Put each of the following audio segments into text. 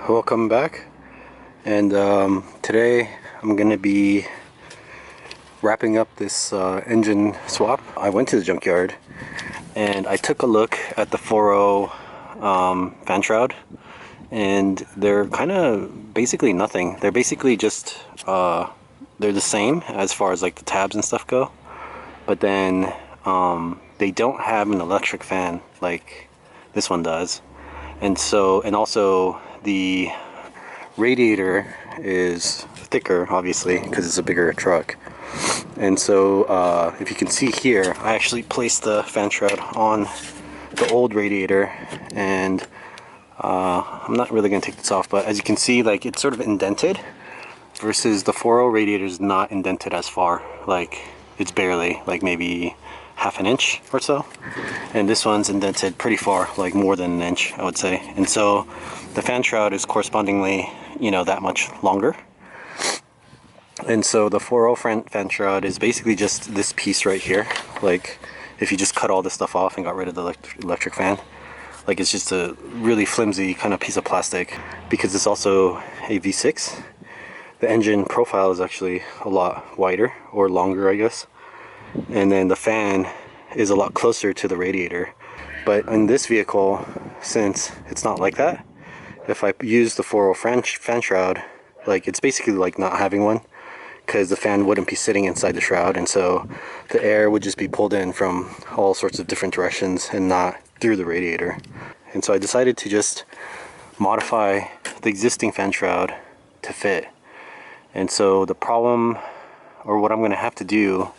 welcome back. And today I'm gonna be wrapping up this engine swap. I went to the junkyard and I took a look at the 4.0 fan shroud, and they're kind of basically nothing. They're basically just they're the same as far as like the tabs and stuff go, but then they don't have an electric fan like this one does. And also the radiator is thicker, obviously, because it's a bigger truck. And so if you can see here, I actually placed the fan shroud on the old radiator, and I'm not really going to take this off, but as you can see, like, it's sort of indented, versus the 4.0 radiator is not indented as far. Like, it's barely, like maybe half an inch or so, and this one's indented pretty far, like more than an inch, I would say. And so the fan shroud is correspondingly, you know, that much longer. And so the 4.0 fan shroud is basically just this piece right here. Like, if you just cut all this stuff off and got rid of the electric fan, like, it's just a really flimsy kind of piece of plastic. Because it's also a V6, the engine profile is actually a lot wider, or longer, I guess. And then the fan is a lot closer to the radiator. But in this vehicle, since it's not like that, if I use the 4.0 fan shroud, like, it's basically like not having one, because the fan wouldn't be sitting inside the shroud, and so the air would just be pulled in from all sorts of different directions and not through the radiator. And so I decided to just modify the existing fan shroud to fit. And so the problem, or what I'm going to have to do,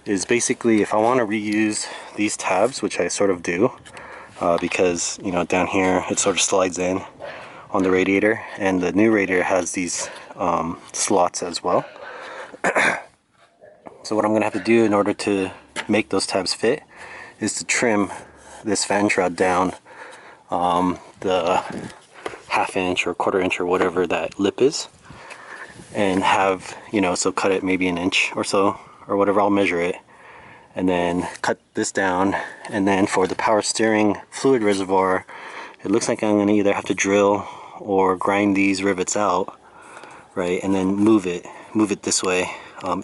is basically, if I want to reuse these tabs, which I sort of do, because, you know, down here it sort of slides in on the radiator, and the new radiator has these slots as well. So what I'm going to have to do in order to make those tabs fit is to trim this fan shroud down the half inch or quarter inch or whatever that lip is, and have, you know, so cut it maybe an inch or so, or whatever, I'll measure it, and then cut this down. And then for the power steering fluid reservoir, it looks like I'm going to either have to drill or grind these rivets out, right, and then move it this way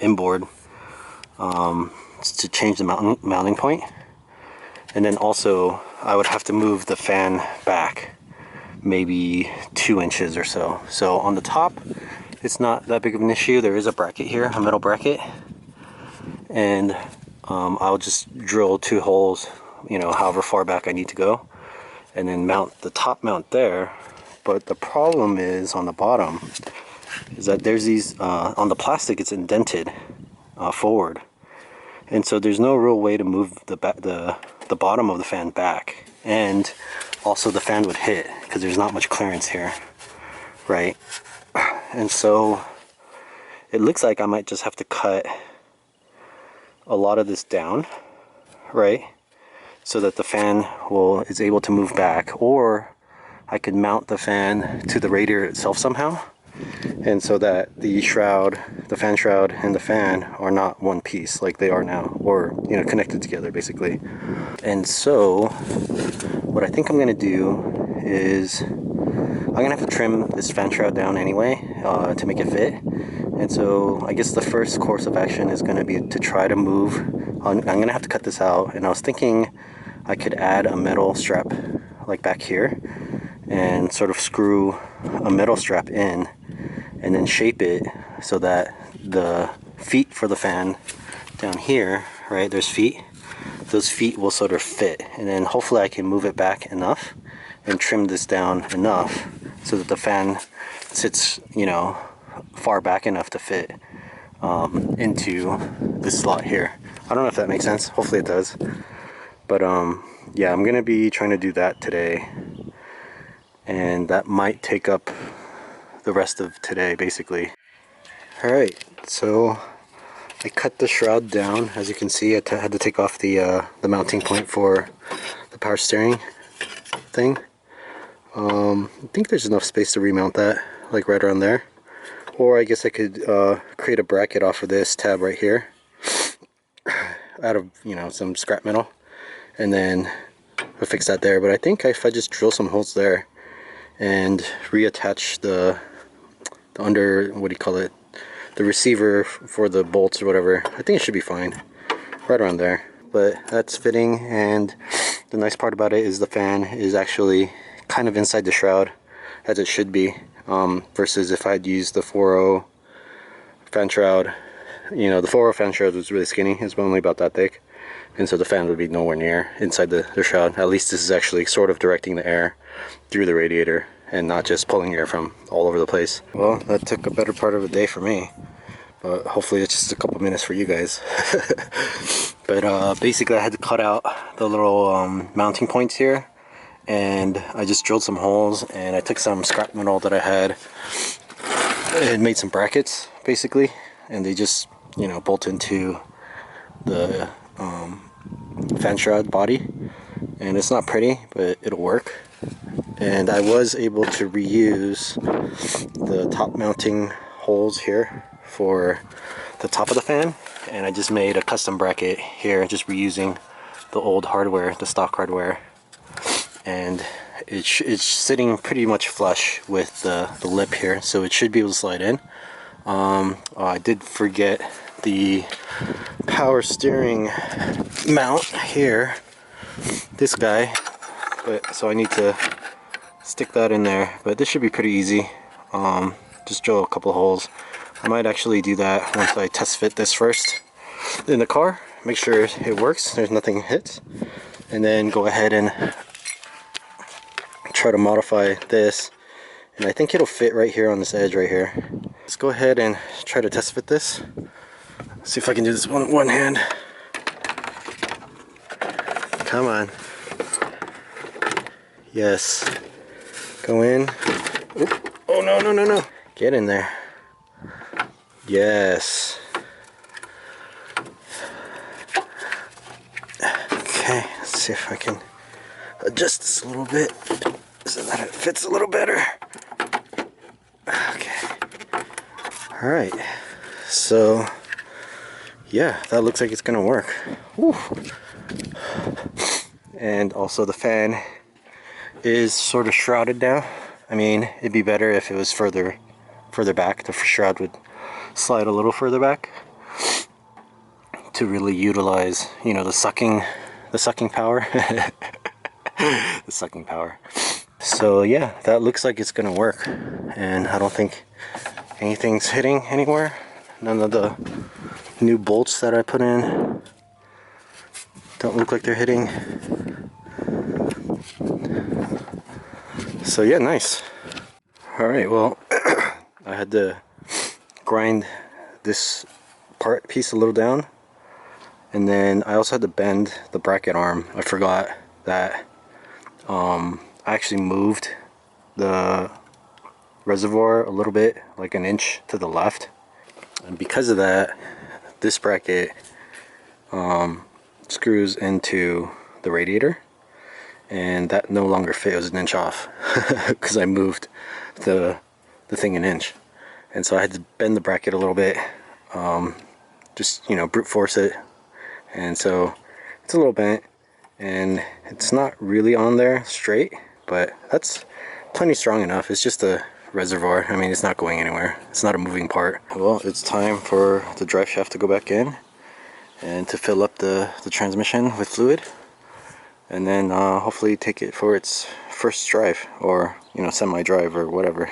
inboard to change the mounting point. And then also I would have to move the fan back maybe 2 inches or so. So on the top, it's not that big of an issue. There is a bracket here, a metal bracket, and I'll just drill 2 holes, you know, however far back I need to go, and then mount the top mount there. But the problem is on the bottom is that there's these on the plastic, it's indented forward, and so there's no real way to move the bottom of the fan back, and also the fan would hit because there's not much clearance here, right? And so it looks like I might just have to cut a lot of this down, right, so that the fan is able to move back, or I could mount the fan to the radiator itself somehow, and so that the shroud, the fan shroud, and the fan are not one piece like they are now, or, you know, connected together basically. And so what I think I'm gonna do is I'm gonna have to trim this fan shroud down anyway to make it fit. And so I guess the first course of action is going to be to try to move. I'm going to have to cut this out, and I was thinking I could add a metal strap like back here and sort of screw a metal strap in, and then shape it so that the feet for the fan down here, right, there's feet, those feet will sort of fit, and then hopefully I can move it back enough and trim this down enough so that the fan sits, you know, far back enough to fit into this slot here. I don't know if that makes sense. Hopefully it does. But yeah, I'm gonna be trying to do that today, and that might take up the rest of today basically. Alright, so I cut the shroud down. As you can see, I had to take off the mounting point for the power steering thing. I think there's enough space to remount that, like right around there. Or I guess I could create a bracket off of this tab right here out of, you know, some scrap metal, and then I'll fix that there. But I think if I just drill some holes there and reattach the under, what do you call it, the receiver for the bolts or whatever. I think it should be fine, right around there. But that's fitting, and the nice part about it is the fan is actually kind of inside the shroud, as it should be, versus if I'd used the 4.0 fan shroud. You know, the 4.0 fan shroud was really skinny, it's only about that thick, and so the fan would be nowhere near inside the shroud. At least this is actually sort of directing the air through the radiator and not just pulling air from all over the place. Well, that took a better part of a day for me, but hopefully it's just a couple minutes for you guys. But basically I had to cut out the little mounting points here, and I just drilled some holes, and I took some scrap metal that I had and made some brackets basically, and they just, you know, bolt into the fan shroud body, and it's not pretty, but it'll work. And I was able to reuse the top mounting holes here for the top of the fan, and I just made a custom bracket here, just reusing the old hardware, the stock hardware, and it's sitting pretty much flush with the lip here, so it should be able to slide in. I did forget the power steering mount here, this guy, but so I need to stick that in there, but this should be pretty easy. Just drill a couple of holes. I might actually do that once I test fit this first in the car, make sure it works, there's nothing hit, and then go ahead and try to modify this, and I think it'll fit right here on this edge right here. Let's go ahead and try to test fit this. See if I can do this one hand. Come on. Yes. Go in. Oop. Oh no, no, no, no. Get in there. Yes. Okay, let's see if I can adjust this a little bit so that it fits a little better. Okay. Alright. So, yeah, that looks like it's gonna work. Woo. And also the fan is sort of shrouded now. I mean, it'd be better if it was further back. The shroud would slide a little further back to really utilize, you know, the sucking power. The sucking power. So yeah, that looks like it's gonna work, and I don't think anything's hitting anywhere. None of the new bolts that I put in don't look like they're hitting. So yeah, nice. Alright, well, I had to grind this piece a little down, and then I also had to bend the bracket arm. I forgot that I actually moved the reservoir a little bit, like an inch to the left, and because of that, this bracket screws into the radiator, and that no longer fit. It was an inch off because I moved the thing an inch, and so I had to bend the bracket a little bit, just, you know, brute force it, and so it's a little bent, and it's not really on there straight, but that's plenty strong enough. It's just a reservoir. I mean, it's not going anywhere. It's not a moving part. Well, it's time for the drive shaft to go back in and to fill up the transmission with fluid, and then hopefully take it for its first drive, or, you know, semi-drive or whatever.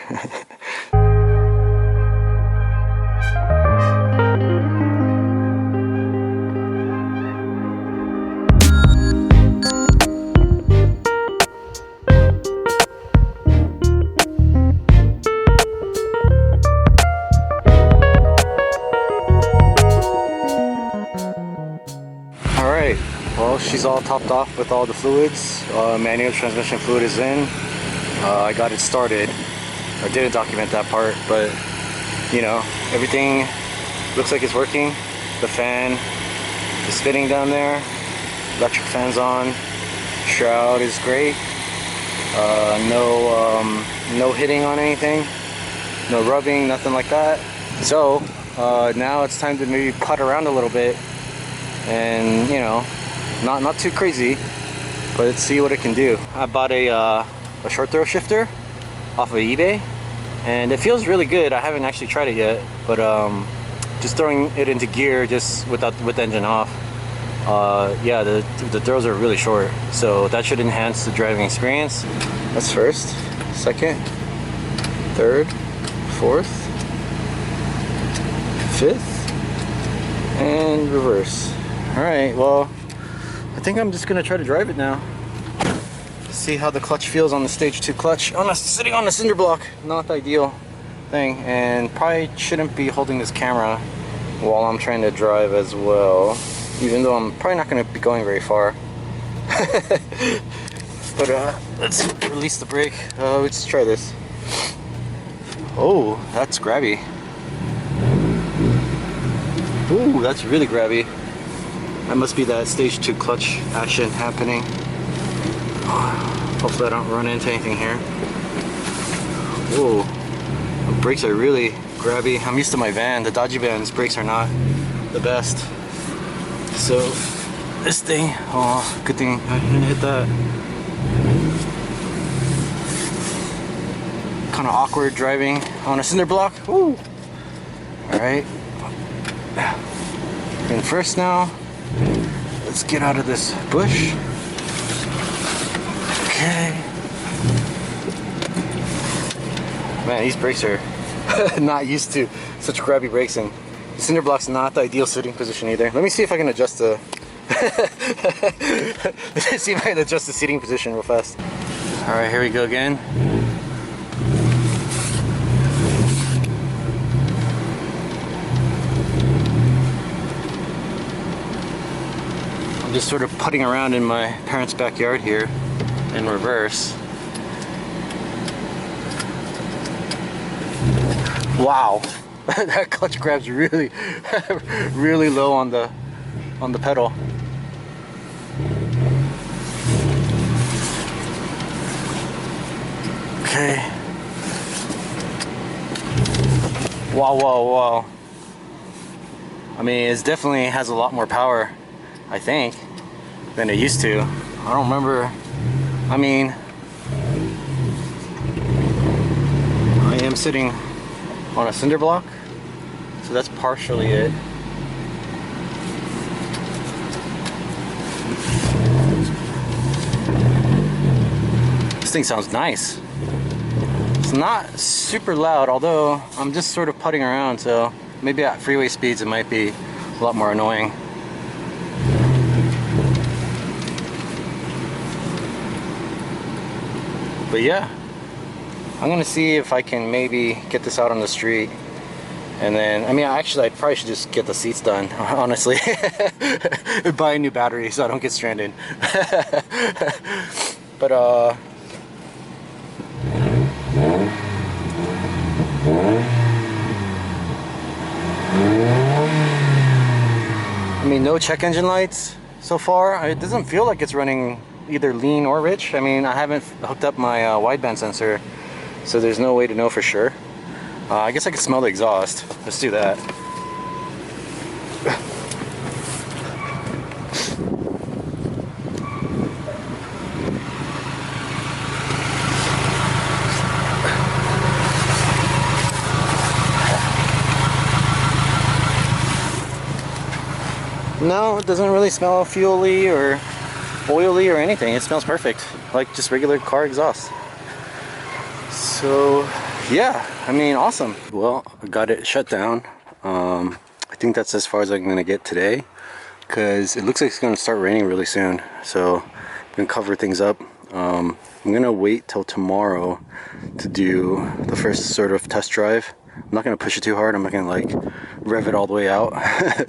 Alright, well, she's all topped off with all the fluids. Manual transmission fluid is in. I got it started. I didn't document that part, but, you know, everything looks like it's working. The fan is spinning down there. Electric fan's on. Shroud is great. No hitting on anything. No rubbing, nothing like that. So, now it's time to maybe putt around a little bit. And, you know, not too crazy, but let's see what it can do. I bought a short throw shifter off of eBay, and it feels really good. I haven't actually tried it yet, but just throwing it into gear just with the engine off, yeah, the throws are really short, so that should enhance the driving experience. That's first, second, third, fourth, fifth, and reverse. All right, well, I think I'm just gonna try to drive it now. See how the clutch feels on the stage 2 clutch. Sitting on the cinder block, not the ideal thing, and probably shouldn't be holding this camera while I'm trying to drive as well, even though I'm probably not going to be going very far. But let's release the brake. Let's try this. Oh, that's grabby. Ooh, that's really grabby. That must be that stage 2 clutch action happening. Hopefully I don't run into anything here. Whoa, the brakes are really grabby. I'm used to my van. The Dodgy van's brakes are not the best. So this thing, oh, good thing I didn't hit that. Kind of awkward driving on a cinder block. Woo! Alright. And first now, let's get out of this bush. Okay. Man, these brakes are not used to such grabby brakes, and the cinder block's not the ideal sitting position either. Let me see if I can adjust the let's see if I can adjust the seating position real fast. Alright, here we go again. I'm just sort of putting around in my parents' backyard here in reverse. Wow, that clutch grab's really really low on the pedal. Okay. Wow, wow, wow. I mean, it definitely has a lot more power, I think, than it used to. I don't remember. I mean, I am sitting on a cinder block, so that's partially it. This thing sounds nice. It's not super loud, although I'm just sort of putting around, so maybe at freeway speeds it might be a lot more annoying. But yeah, I'm gonna see if I can maybe get this out on the street, and then, I mean, actually I probably should just get the seats done, honestly. Buy a new battery so I don't get stranded. But I mean, no check engine lights so far. It doesn't feel like it's running either lean or rich. I mean, I haven't hooked up my wideband sensor, so there's no way to know for sure. I guess I can smell the exhaust. Let's do that. No, it doesn't really smell fuel-y or oily or anything. It smells perfect, like just regular car exhaust. So yeah, I mean, awesome. Well, I got it shut down. I think that's as far as I'm gonna get today, because it looks like it's gonna start raining really soon, so I'm gonna cover things up. I'm gonna wait till tomorrow to do the first sort of test drive. I'm not gonna push it too hard. I'm not gonna like rev it all the way out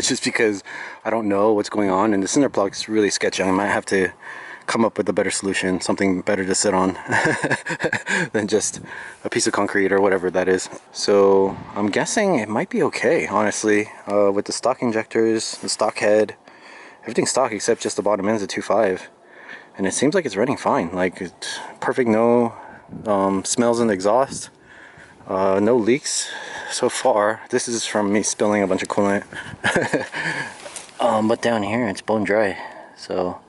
just because I don't know what's going on, and the cinder block's really sketchy. I might have to come up with a better solution, something better to sit on than just a piece of concrete or whatever that is. So I'm guessing it might be okay, honestly, with the stock injectors, the stock head, everything's stock except just the bottom end's a 2.5, and it seems like it's running fine. Like, it's perfect, no smells in the exhaust. No leaks so far. This is from me spilling a bunch of coolant. But down here it's bone dry, so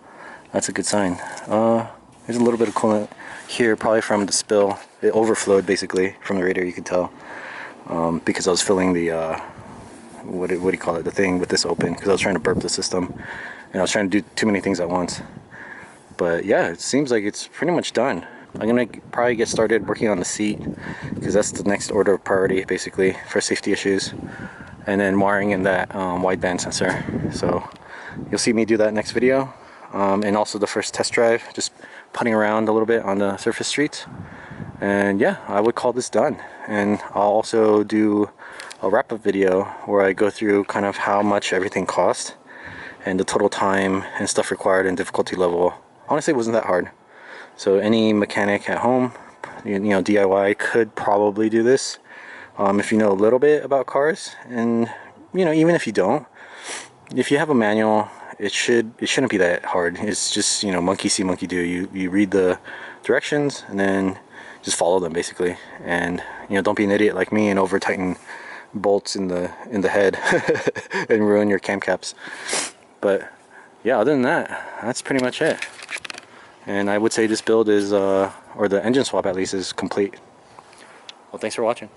that's a good sign. There's a little bit of coolant here, probably from the spill. It overflowed basically from the radiator, you could tell, because I was filling the what do you call it, the thing with this open, because I was trying to burp the system and I was trying to do too many things at once. But yeah, it seems like it's pretty much done. I'm gonna probably get started working on the seat, because that's the next order of priority basically for safety issues, and then wiring in that wideband sensor. So you'll see me do that next video, and also the first test drive, just putting around a little bit on the surface streets. And yeah, I would call this done. And I'll also do a wrap-up video where I go through kind of how much everything cost and the total time and stuff required and difficulty level. Honestly, it wasn't that hard. So any mechanic at home, you know, DIY, could probably do this if you know a little bit about cars. And you know, even if you don't, if you have a manual, it shouldn't be that hard. It's just, you know, monkey see, monkey do. You read the directions and then just follow them basically. And you know, don't be an idiot like me and over tighten bolts in the head and ruin your cam caps. But yeah, other than that, that's pretty much it. And I would say this build is or the engine swap at least, is complete. Well, thanks for watching.